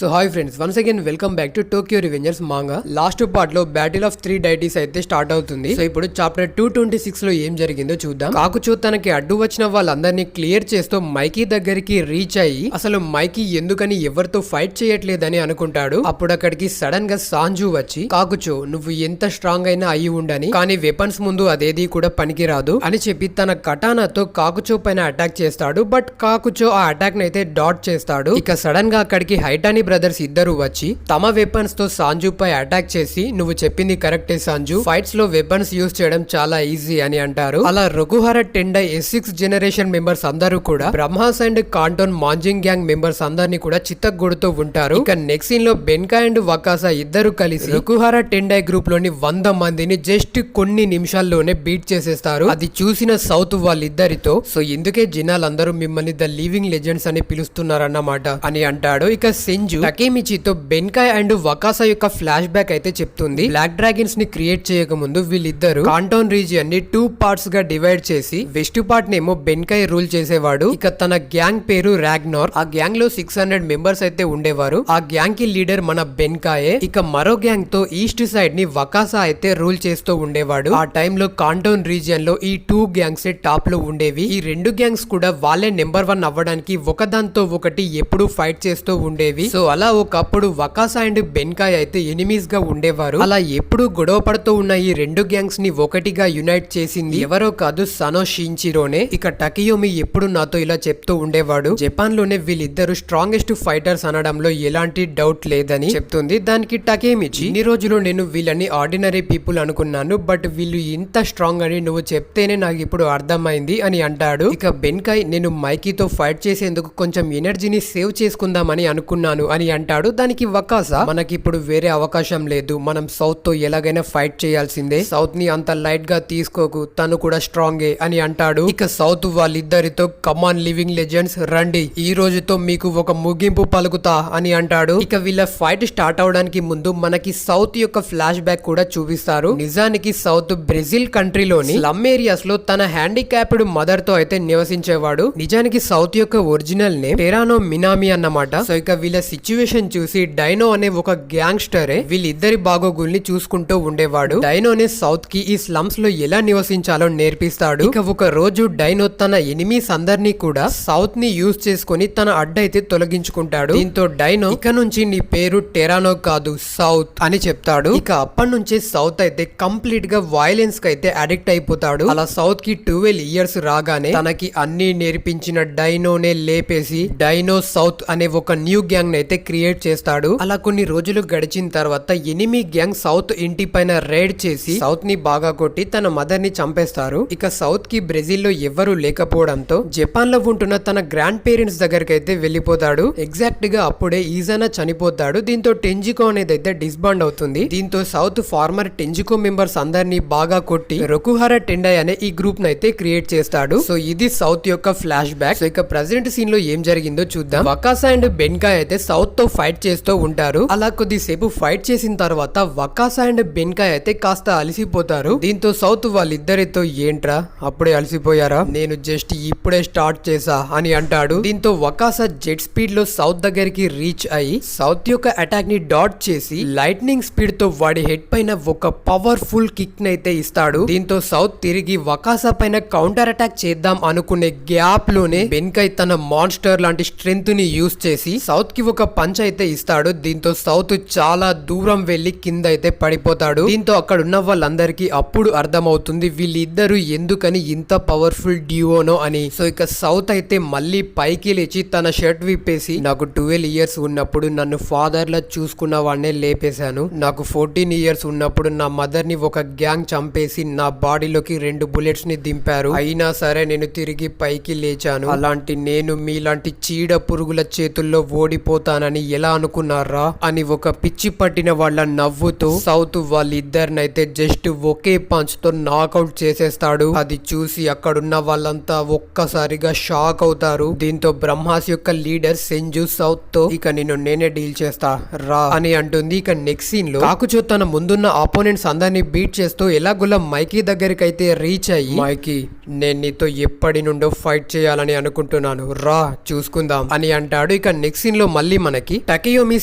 So hi friends, once again welcome back to Tokyo Revengers manga. Last part లో battle of 3 deities అయితే start అవుతుంది. So ఇప్పుడు chapter 226 లో ఏం జరిగిందో చూద్దాం. కాకుచో తనకి అడ్డు వచ్చిన వాళ్ళందరినీ క్లియర్ చేస్తూ మైకీ దగ్గరికి రీచ్ అయ్యి అసలు మైకీ ఎందుకని ఎవరితో ఫైట్ చేయట్లేదని అనుకుంటాడు. అప్పుడు అక్కడికి సడన్ గా సాంజు వచ్చి, కాకుచో నువ్వు ఎంత స్ట్రాంగ్ అయినా అయి ఉండని, కానీ వెపన్స్ ముందు అదేది కూడా పనికిరాదు అని చెప్పి తన కటానాతో కాకుచో పైన అటాక్ చేస్తాడు. బట్ కాకుచో ఆ అటాక్ నైతే డాట్ చేస్తాడు. ఇక సడన్ గా అక్కడికి హైటాని బ్రదర్స్ ఇద్దరు వచ్చి తమ వెపన్స్ తో సాంజు పై అటాక్ చేసి, నువ్వు చెప్పింది కరెక్టే సాంజు, ఫైట్స్ లో వెపన్స్ యూజ్ చేయడం చాలా ఈజీ అని అంటారు. అలా రఘుహర టెండై S6 జనరేషన్ మెంబర్స్ అందరూ కూడా బ్రహ్మాస్ అండ్ కాంటోన్ మాంజింగ్ గ్యాంగ్ మెంబర్స్ అందరినీ కూడా చిత్తగొడుతూ ఉంటారు. ఇక నెక్స్ట్ సీన్ లో బెన్కా అండ్ వకాసా ఇద్దరు కలిసి రఘుహర టెండై గ్రూప్ లోని 100 మందిని జస్ట్ కొన్ని నిమిషాల్లోనే బీట్ చేసేస్తారు. అది చూసిన సౌత్ వాళ్ళిద్దరితో, సో ఇందుకే జనాలందరూ మిమ్మల్ని ద లివింగ్ లెజెండ్స్ అని పిలుస్తున్నారన్నమాట అని అంటాడు. ఇక సెంజు టకేమిచితో బెన్కాయ్ అండ్ వకాసా యొక్క ఫ్లాష్ బ్యాక్ అయితే చెప్తుంది. బ్లాక్ డ్రాగన్స్ ని క్రియేట్ చేయక ముందు వీళ్ళిద్దరు కాంటోన్ రీజియన్ ని 2 పార్ట్స్ గా డివైడ్ చేసి వెస్ట్ పార్ట్ నేమో బెన్కాయ్ రూల్ చేసేవాడు. ఇక తన గ్యాంగ్ పేరు రాగ్నార్. ఆ గ్యాంగ్ లో 600 మెంబర్స్ అయితే ఉండేవారు. ఆ గ్యాంగ్ కి లీడర్ మన బెన్కాయే. ఇక మరో గ్యాంగ్ తో ఈస్ట్ సైడ్ ని వకాసా అయితే రూల్ చేస్తూ ఉండేవాడు. ఆ టైంలో కాంటోన్ రీజియన్ లో ఈ 2 గ్యాంగ్స్ టాప్ లో ఉండేవి. ఈ 2 గ్యాంగ్స్ కూడా వాళ్ళే నెంబర్ 1 అవ్వడానికి ఒకదాంతో ఒకటి ఎప్పుడు ఫైట్ చేస్తూ ఉండేవి. సో అలా ఒకప్పుడు వకాసా అండ్ బెన్కాయ్ అయితే ఎనిమీస్ గా ఉండేవారు. అలా ఎప్పుడు గొడవ పడుతూ ఉన్న ఈ 2 గ్యాంగ్స్ ని ఒకటిగా యునైట్ చేసింది ఎవరో కాదు, సనో షించిరోనే. ఇక టకియోమి ఎప్పుడు నాతో ఇలా చెప్తూ ఉండేవాడు, జపాన్ లోనే వీళ్ళిద్దరు స్ట్రాంగెస్ట్ ఫైటర్స్ అనడంలో ఎలాంటి డౌట్ లేదని చెప్తుంది. దానికి టకేమిచి, ఇన్ని రోజులు నేను వీళ్ళని ఆర్డినరీ పీపుల్ అనుకున్నాను, బట్ వీళ్ళు ఇంత స్ట్రాంగ్ అని నువ్వు చెప్తేనే నాకు ఇప్పుడు అర్థమైంది అని అంటాడు. ఇక బెన్కాయ్, నేను మైకీతో ఫైట్ చేసేందుకు కొంచెం ఎనర్జీని సేవ్ చేసుకుందామని అనుకున్నాను అని అంటాడు. దానికి వకాసా, మనకి ఇప్పుడు వేరే అవకాశం లేదు, మనం సౌత్ తో ఎలాగైనా ఫైట్ చేయాల్సిందే, సౌత్ ని అంత లైట్ గా తీసుకోకు, తను కూడా స్ట్రాంగే అని అంటాడు. ఇక సౌత్ వాళ్ళిద్దరితో, కమాన్ లివింగ్ లెజెండ్స్ రండి, ఈ రోజుతో మీకు ఒక ముగింపు పలుకుతా అని అంటాడు. ఇక వీళ్ళ ఫైట్ స్టార్ట్ అవడానికి ముందు మనకి సౌత్ యొక్క ఫ్లాష్ బ్యాక్ కూడా చూపిస్తారు. నిజానికి సౌత్ బ్రెజిల్ కంట్రీలోని స్లమ్ ఏరియాస్ లో తన హ్యాండిక్యాప్డ్ మదర్ తో అయితే నివసించేవాడు. నిజానికి సౌత్ యొక్క ఒరిజినల్ నేమ్ టెరానో మినామి అన్నమాట. సో ఇక వీళ్ళ సిచ్యువేషన్ చూసి డైనో అనే ఒక గ్యాంగ్స్టరే వీళ్ళిద్దరి బాగోగుల్ని చూసుకుంటూ ఉండేవాడు. డైనోనే సౌత్ కి ఈ స్లమ్స్ లో ఎలా నివసించాలో నేర్పిస్తాడు. ఇక ఒక రోజు డైనో తన ఎనిమీస్ అందరినీ కూడా సౌత్ ని యూజ్ చేసుకుని తన అడ్డైతే తొలగించుకుంటాడు. దీంతో డైనో, ఇక నుంచి నీ పేరు టెరానో కాదు సౌత్ అని చెప్తాడు. ఇక అప్పటి నుంచే సౌత్ అయితే కంప్లీట్ గా వైలెన్స్ కి అయితే అడిక్ట్ అయిపోతాడు. అలా సౌత్ కి 12 ఇయర్స్ రాగానే తనకి అన్ని నేర్పించిన డైనోనే లేపేసి డైనో సౌత్ అనే ఒక న్యూ గ్యాంగ్ అయితే క్రియేట్ చేస్తాడు. అలా కొన్ని రోజులు గడిచిన తర్వాత ఎనిమీ గ్యాంగ్ సౌత్ ఇంటి పైన రైడ్ చేసి సౌత్ ని బాగా కొట్టి తన మదర్ ని చంపేస్తారు. ఇక సౌత్ కి బ్రెజిల్ లో ఎవరు లేకపోవడంతో జపాన్ లో ఉంటున్న తన గ్రాండ్ పేరెంట్స్ దగ్గరికి అయితే వెళ్లిపోతాడు. ఎగ్జాక్ట్ గా అప్పుడే ఈజానా చనిపోతాడు. దీంతో టెంజికో అనేది అయితే డిస్బాండ్ అవుతుంది. దీంతో సౌత్ ఫార్మర్ టెంజికో మెంబర్స్ అందరినీ బాగా కొట్టి రఘుహర టెండై అనే ఈ గ్రూప్ నైతే క్రియేట్ చేస్తాడు. సో ఇది సౌత్ యొక్క ఫ్లాష్ బ్యాక్. సో ఇక ప్రెజెంట్ సీన్ లో ఏం జరిగిందో చూద్దాం. వకాసా అండ్ బెన్కాయ్ అయితే సౌత్ తో ఫైట్ చేస్తూ ఉంటారు. అలా కొద్దిసేపు ఫైట్ చేసిన తర్వాత వకాసా అండ్ బెన్కాయ్ అయితే కాస్త అలసిపోతారు. దీంతో సౌత్ వాళ్ళిద్దరితో, ఏంట్రా అప్పుడే అలసిపోయారా, నేను జస్ట్ ఇప్పుడే స్టార్ట్ చేసా అని అంటాడు. దీంతో వకాసా జెట్ స్పీడ్ లో సౌత్ దగ్గరికి రీచ్ అయ్యి సౌత్ యొక్క అటాక్ ని డాట్ చేసి లైట్నింగ్ స్పీడ్ తో వాడి హెడ్ పైన ఒక పవర్ఫుల్ కిక్ నైతే ఇస్తాడు. దీంతో సౌత్ తిరిగి వకాసా పైన కౌంటర్ అటాక్ చేద్దాం అనుకునే గ్యాప్ లోనే బెన్కాయ్ తన మాన్స్టర్ లాంటి స్ట్రెంగ్త్ ని యూజ్ చేసి సౌత్ కి ఒక పంచ్ అయితే ఇస్తాడు. దీంతో సౌత్ చాలా దూరం వెళ్లి కింద అయితే పడిపోతాడు. దీంతో అక్కడ ఉన్న వాళ్ళందరికీ అప్పుడు అర్థమవుతుంది వీళ్ళిద్దరు ఎందుకని ఇంత పవర్ఫుల్ డ్యూఓనో అని. సో ఇక సౌత్ అయితే మళ్ళీ పైకి లేచి తన షర్ట్ విప్పేసి, నాకు 12 ఇయర్స్ ఉన్నప్పుడు నన్ను ఫాదర్ లా చూసుకున్న వాడినే లేపేశాను, నాకు 14 ఇయర్స్ ఉన్నప్పుడు నా మదర్ ని ఒక గ్యాంగ్ చంపేసి నా బాడీలోకి 2 బుల్లెట్స్ ని దింపారు, అయినా సరే నేను తిరిగి పైకి లేచాను, అలాంటి నేను మీలాంటి చీడ పురుగుల చేతుల్లో ఓడిపోతానని ఎలా అనుకున్నారా అని ఒక పిచ్చి పట్టిన వాళ్ళ నవ్వుతూ సౌత్ వాళ్ళిద్దరినైతే జస్ట్ ఒకే పంచ్ తో నాకౌట్ చేసేస్తాడు. అది చూసి అక్కడున్న వాళ్ళంతా ఒక్కసారిగా షాక్ అవుతారు. దీంతో బ్రహ్మాస్ యొక్క లీడర్ సెంజు సౌత్ తో, ఇక నేనే డీల్ చేస్తా రా అని అంటుంది. ఇక నెక్స్ట్ సీన్ లో కాకుచో తన ముందున్న ఆపోనెంట్స్ అందరినీ బీట్ చేస్తూ ఎలాగోలా మైకీ దగ్గరికి అయితే రీచ్ అయ్యి, మైకీ నేను నీతో ఎప్పటి నుండో ఫైట్ చేయాలని అనుకుంటున్నాను, రా చూసుకుందాం అని అంటాడు. ఇక నెక్స్ట్ సీన్ లో మళ్ళీ మనకి టకయోమి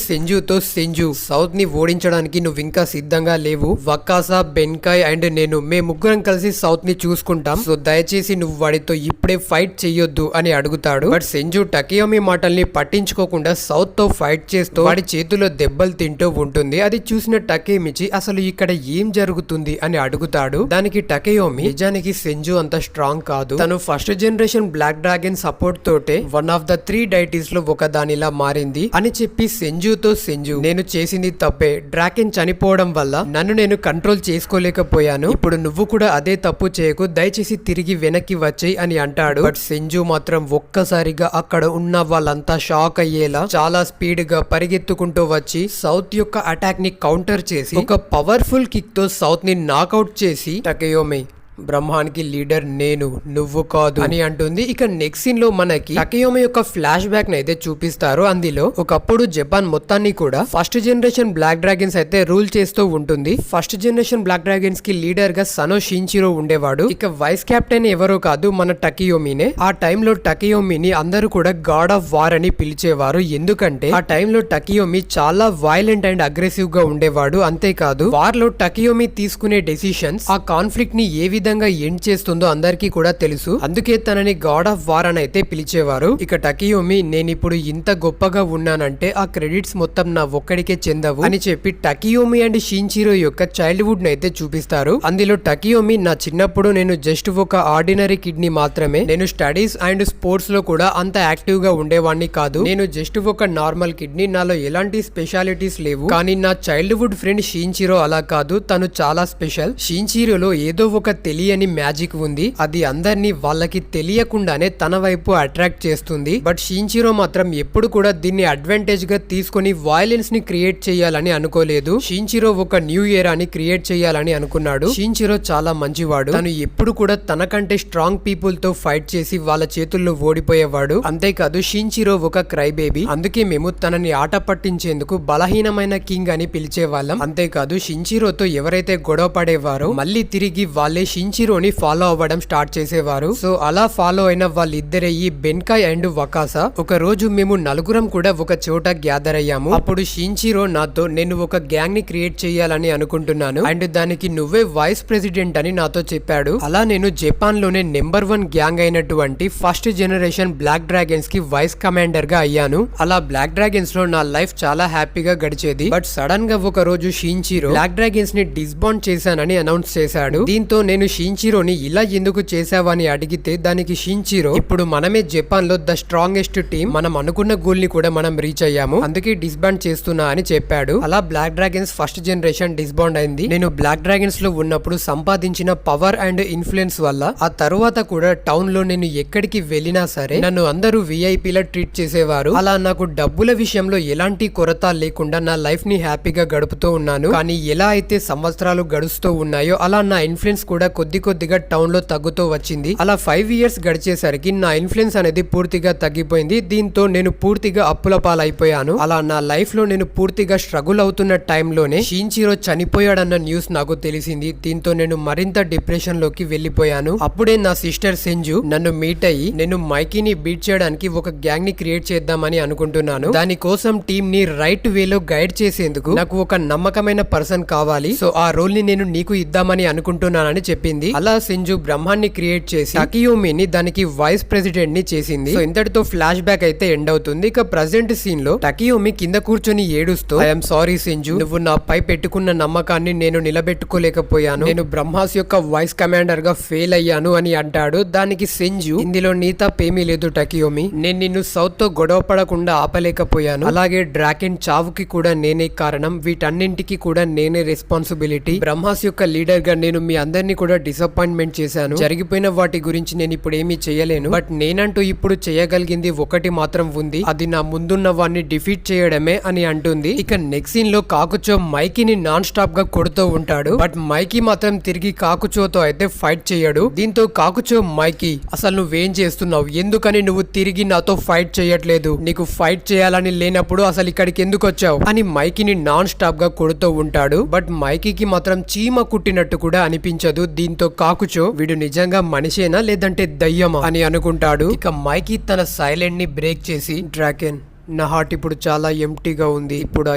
సెంజుతో సెంజు సౌత్ ని ఓడించడానికి నువ్వు ఇంకా సిద్ధంగా లేవు. వకాసా, బెన్కాయ్ అండ్ నేను మే ముగ్గురం కలిసి సౌత్ ని చూసుకుంటాం. సో దయచేసి నువ్వు వాడితో ఇప్పుడే ఫైట్ చెయ్యొద్దు అని అడుగుతాడు. బట్ సెంజు టకయోమి మాటల్ని పట్టించుకోకుండా సౌత్ తో ఫైట్ చేస్తూ వాడి చేతిలో దెబ్బలు తింటూ ఉంటుంది. అది చూసిన టకేమిచి అసలు ఇక్కడ ఏం జరుగుతుంది అని అడుగుతాడు. దానికి టకయోమి నిజానికి సెంజు అంత స్ట్రాంగ్ కాదు, తను first generation black dragon support తోటే వన్ ఆఫ్ ద 3 డైటీస్ లో ఒక దానిలా మారింది అని చెప్పి సెంజుతో సెంజు నేను చేసింది తప్పే, డ్రాగన్ చనిపోవడం వల్ల నన్ను నేను కంట్రోల్ చేసుకోలేకపోయాను, ఇప్పుడు నువ్వు కూడా అదే తప్పు చేయకు, దయచేసి తిరిగి వెనక్కి వచ్చేయ్ అని అంటాడు. బట్ సెంజు మాత్రం ఒక్కసారిగా అక్కడ ఉన్న వాళ్ళంతా షాక్ అయ్యేలా చాలా స్పీడ్ గా పరిగెత్తుకుంటూ వచ్చి సౌత్ యొక్క అటాక్ ని కౌంటర్ చేసి ఒక పవర్ఫుల్ కిక్ తో సౌత్ ని నాకౌట్ చేసి టకయోమి బ్రహ్మానికి లీడర్ నేను, నువ్వు కాదు అని అంటుంది. ఇక నెక్స్ట్ సీన్ లో మనకి టకయోమి యొక్క ఫ్లాష్ బ్యాక్ ని అయితే చూపిస్తారు. అందులో ఒకప్పుడు జపాన్ మొత్తాన్ని కూడా ఫస్ట్ జనరేషన్ బ్లాక్ డ్రాగన్స్ అయితే రూల్ చేస్తూ ఉంటుంది. ఫస్ట్ జనరేషన్ బ్లాక్ డ్రాగన్స్ కి లీడర్ గా సనో షించిరో ఉండేవాడు. ఇక వైస్ కెప్టెన్ ఎవరో కాదు మన టకయోమినే. ఆ టైంలో టకయోమిని అందరూ కూడా గాడ్ ఆఫ్ వార్ అని పిలిచేవారు. ఎందుకంటే ఆ టైంలో టకయోమి చాలా వైలెంట్ అండ్ అగ్రెసివ్ గా ఉండేవాడు. అంతేకాదు వార్ లో టకయోమి తీసుకునే డెసిషన్స్ ఆ కాన్ఫ్లిక్ట్ ని ఏ విధంగా ఎండ్ చేస్తుందో అందరికీ కూడా తెలుసు. అందుకే తనని గాడ్ ఆఫ్ వార్ అని అయితే పిలిచేవారు. ఇక టకయోమి నేను ఇప్పుడు ఇంత గొప్పగా ఉన్నానంటే ఆ క్రెడిట్స్ మొత్తం నా ఒక్కడికే చెందవు అని చెప్పి టకయోమి అండ్ షించిరో యొక్క చైల్డ్హుడ్ ని అయితే చూపిస్తారు. అందులో టకయోమి నా చిన్నప్పుడు నేను జస్ట్ ఒక ఆర్డినరీ కిడ్ ని మాత్రమే, నేను స్టడీస్ అండ్ స్పోర్ట్స్ లో కూడా అంత యాక్టివ్ గా ఉండేవాడిని కాదు, నేను జస్ట్ ఒక నార్మల్ కిడ్ ని, నాలో ఎలాంటి స్పెషాలిటీస్ లేవు. కానీ నా చైల్డ్హుడ్ ఫ్రెండ్ షించిరో అలా కాదు, తను చాలా స్పెషల్. షించిరోలో ఏదో ఒక తెలియని మ్యాజిక్ ఉంది, అది అందరినీ వాళ్ళకి తెలియకుండానే తన వైపు అట్రాక్ట్ చేస్తుంది. బట్ షించిరో మాత్రం ఎప్పుడు కూడా దీన్ని అడ్వాంటేజ్ గా తీసుకొని వైలెన్స్ ని క్రియేట్ చేయాలని అనుకోలేదు. షించిరో ఒక న్యూ ఇయర్ క్రియేట్ చేయాలని అనుకున్నాడు. షించిరో చాలా మంచివాడు, తను ఎప్పుడు కూడా తనకంటే స్ట్రాంగ్ పీపుల్ తో ఫైట్ చేసి వాళ్ళ చేతుల్లో ఓడిపోయేవాడు. అంతేకాదు షించిరో ఒక క్రై బేబీ, అందుకే మేము తనని ఆట పట్టించేందుకు బలహీనమైన కింగ్ అని పిలిచేవాళ్ళం. అంతేకాదు షించిరోతో ఎవరైతే గొడవ పడేవారో మళ్ళీ తిరిగి వాళ్ళే షించిరోని ఫాలో అవ్వడం స్టార్ట్ చేసేవారు. సో అలా ఫాలో అయిన వాళ్ళిద్దరే ఈ బెన్కాయ్ అండ్ వకాసా. ఒక రోజు మేము నలుగురం కూడా ఒక చోట గ్యాదర్ అయ్యాము. అప్పుడు షించిరో నాతో నేను ఒక గ్యాంగ్ ని క్రియేట్ చేయాలని అనుకుంటున్నాను అండ్ దానికి నువ్వే వైస్ ప్రెసిడెంట్ అని నాతో చెప్పాడు. అలా నేను జపాన్ లోనే నెంబర్ 1 గ్యాంగ్ అయినటువంటి ఫస్ట్ జనరేషన్ బ్లాక్ డ్రాగన్స్ కి వైస్ కమాండర్ గా అయ్యాను. అలా బ్లాక్ డ్రాగన్స్ లో నా లైఫ్ చాలా హ్యాపీగా గడిచేది. బట్ సడన్ గా ఒక రోజు షించిరో బ్లాక్ డ్రాగన్స్ ని డిస్బాండ్ చేశానని అనౌన్స్ చేశాడు. దీంతో నేను షించిరోని ఇలా ఎందుకు చేసావని అడిగితే దానికి షించిరో ఇప్పుడు మనమే జపాన్ లో ద స్ట్రాంగెస్ట్ టీమ్, మనం అనుకున్న గోల్ ని కూడా మనం రీచ్ అయ్యాము, అందుకే డిస్బాండ్ చేస్తున్నా అని చెప్పాడు. అలా బ్లాక్ డ్రాగన్స్ ఫస్ట్ జనరేషన్ డిస్బాండ్ అయింది. నేను బ్లాక్ డ్రాగన్స్ లో ఉన్నప్పుడు సంపాదించిన పవర్ అండ్ ఇన్ఫ్లుయెన్స్ వల్ల ఆ తరువాత కూడా టౌన్ లో నేను ఎక్కడికి వెళ్ళినా సరే నన్ను అందరూ విఐపీలా ట్రీట్ చేసేవారు. అలా నాకు డబ్బుల విషయంలో ఎలాంటి కొరత లేకుండా నా లైఫ్ ని హ్యాపీగా గడుపుతూ ఉన్నాను. కానీ ఎలా అయితే సంవత్సరాలు గడుస్తూ ఉన్నాయో అలా నా ఇన్ఫ్లుయెన్స్ కూడా కొద్దిగా టౌన్ లో తగ్గుతూ వచ్చింది. అలా 5 ఇయర్స్ గడిచేసరికి నా ఇన్ఫ్లుయెన్స్ అనేది పూర్తిగా తగ్గిపోయింది. దీంతో నేను పూర్తిగా అప్పుల పాలైపోయాను. అలా నా లైఫ్ లో నేను పూర్తిగా స్ట్రగుల్ అవుతున్న టైంలోనే షించిరో చనిపోయాడన్న న్యూస్ నాకు తెలిసింది. దీంతో నేను మరింత డిప్రెషన్ లోకి వెళ్లిపోయాను. అప్పుడే నా సిస్టర్ సెంజు నన్ను మీట్ అయ్యి నేను మైకీని బీట్ చేయడానికి ఒక గ్యాంగ్ ని క్రియేట్ చేద్దామని అనుకుంటున్నాను, దానికోసం టీమ్ ని రైట్ వేలో గైడ్ చేసేందుకు నాకు ఒక నమ్మకమైన పర్సన్ కావాలి, సో ఆ రోల్ ని నేను నీకు ఇద్దామని అనుకుంటున్నానని చెప్పింది. అలా సెంజు బ్రహ్మాన్ని క్రియేట్ చేసి టకయోమిని దానికి వైస్ ప్రెసిడెంట్ ని చేసింది. సో ఇంతటితో ఫ్లాష్ బ్యాక్ అయితే ఎండ్ అవుతుంది. ఇక ప్రజెంట్ సీన్ లో టకయోమి కింద కూర్చొని ఏడుస్తూ ఐఎమ్ సారీ సెంజు, నువ్వు నాపై పెట్టుకున్న నమ్మకాన్ని నేను నిలబెట్టుకోలేకపోయాను, నేను బ్రహ్మాస్ యొక్క వైస్ కమాండర్ గా ఫెయిల్ అయ్యాను అని అంటాడు. దానికి సెంజు ఇందులో నీ తప్పేమీ లేదు టకయోమి, నేను నిన్ను సౌత్ తో గొడవ పడకుండా ఆపలేకపోయాను, అలాగే డ్రాకెన్ చావుకి కూడా నేనే కారణం, వీటన్నింటికి కూడా నేనే రెస్పాన్సిబిలిటీ, బ్రహ్మాస్ యొక్క లీడర్ గా నేను మీ అందరినీ కూడా డిసప్పాయింట్మెంట్ చేశాను, జరిగిపోయిన వాటి గురించి నేను ఇప్పుడు ఏమీ చేయలేను, బట్ నేనంటూ ఇప్పుడు చేయగలిగింది ఒకటి మాత్రం ఉంది, అది నా ముందున్న వాడిని డిఫీట్ చేయడమే అని అంటుంది. ఇక నెక్స్ట్ సీన్ లో కాకుచో మైకీని నాన్ స్టాప్ గా కొడుతూ ఉంటాడు. బట్ మైకీ మాత్రం తిరిగి కాకుచోతో అయితే ఫైట్ చేయడు. దీంతో కాకుచో మైకీ అసలు నువ్వేం చేస్తున్నావు, ఎందుకని నువ్వు తిరిగి నాతో ఫైట్ చేయట్లేదు, నీకు ఫైట్ చేయాలని లేనప్పుడు అసలు ఇక్కడికి ఎందుకు వచ్చావు అని మైకీని నాన్ స్టాప్ గా కొడుతూ ఉంటాడు. బట్ మైకీకి మాత్రం చీమ కుట్టినట్టు కూడా అనిపించదు. దీంతో కాకుచో వీడు నిజంగా మనిషేనా లేదంటే దయ్యమా అని అనుకుంటాడు. ఇక మైకీ తన సైలెంట్ ని బ్రేక్ చేసి డ్రాకెన్ నా హార్ట్ ఇప్పుడు చాలా ఎంటీగా ఉంది. ఇప్పుడు ఆ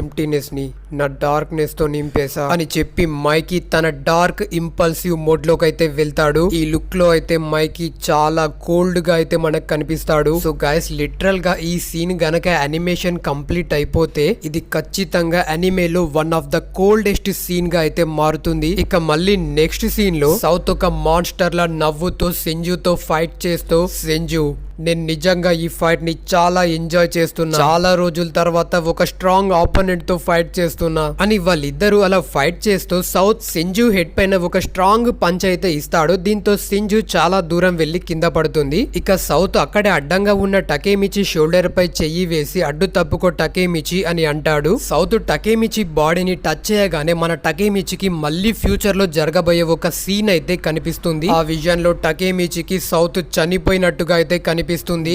ఎంటీనెస్ ని నా డార్క్నెస్ తో నింపేసా అని చెప్పి మైకీ తన డార్క్ ఇంపల్సివ్ మోడ్ లోకి అయితే వెళ్తాడు. ఈ లుక్ లో అయితే మైకీ చాలా కోల్డ్ గా అయితే మనకు కనిపిస్తాడు. సో గైస్ లిటరల్ గా ఈ సీన్ గనక యానిమేషన్ కంప్లీట్ అయిపోతే ఇది ఖచ్చితంగా అనిమేలో one of the coldest scene గా అయితే మారుతుంది. ఇక మళ్ళీ నెక్స్ట్ సీన్ లో సౌత్ ఒక మాన్స్టర్ లా నవ్వుతో సెంజుతో ఫైట్ చేస్తూ, సెంజు నేను నిజంగా ఈ ఫైట్ ని చాలా ఎంజాయ్ చేస్తున్నా, చాలా రోజుల తర్వాత ఒక స్ట్రాంగ్ ఆపోనెంట్ తో ఫైట్ చేస్తున్నా అని వాళ్ళిద్దరూ అలా ఫైట్ చేస్తూ సౌత్ సెంజు హెడ్ పైన ఒక స్ట్రాంగ్ పంచ్ అయితే ఇస్తాడు. దీంతో సెంజు చాలా దూరం వెళ్లి కింద పడుతుంది. ఇక సౌత్ అక్కడే అడ్డంగా ఉన్న టకేమిచి షోల్డర్ పై చెయ్యి వేసి అడ్డు తప్పుకో టకేమిచి అని అంటాడు. సౌత్ టకేమిచి బాడీని టచ్ చేయగానే మన టకేమిచికి మళ్ళీ ఫ్యూచర్ లో జరగబోయే ఒక సీన్ అయితే కనిపిస్తుంది. ఆ విజన్ లో టకేమిచికి సౌత్ చనిపోయినట్టుగా అయితే కనిపిస్తుంది.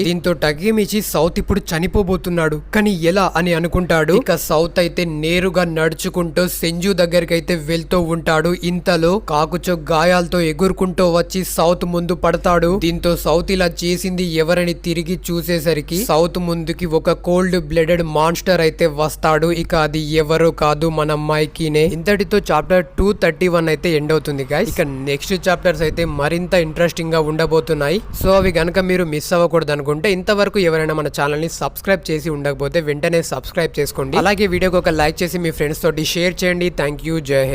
దీంతో టకేమిచి సౌత్ ఇప్పుడు చనిపోబోతున్నాడు, కానీ ఎలా అని అనుకుంటాడు. ఇక సౌత్ అయితే నేరుగా నడుచుకుంటూ సెంజు దగ్గరికి అయితే వెళ్తూ ఉంటాడు. ఇంతలో కాకుచో గాయాలతో ఎగురుకుంటూ వచ్చి సౌత్ ముందు పడతాడు. దీంతో సౌత్ ఇలా చేసింది ఎవరని తిరిగి చూసేసరికి సౌత్ ముందుకి ఒక కోల్డ్ బ్లడెడ్ మాన్స్టర్ అయితే వస్తాడు. ఇక అది ఎవరో కాదు, మన మైకీనే. ఇంతటితో చాప్టర్ 231 అయితే ఎండ్ అవుతుంది గైస్. ఇక నెక్స్ట్ చాప్టర్స్ అయితే మరింత ఇంట్రెస్టింగ్ గా ఉండబోతున్నాయి. సో అవి గనక మీరు మిస్ అవ్వకూడదు అనుకుంటే ఇంతవరకు ఎవరైనా మన ఛానల్ ని సబ్స్క్రైబ్ చేసి ఉండకపోతే వెంటనే సబ్స్క్రైబ్ చేసుకోండి. అలాగే వీడియోకి ఒక లైక్ చేసి మీ ఫ్రెండ్స్ తోటి షేర్ చేయండి. Thank you. జై హింద్.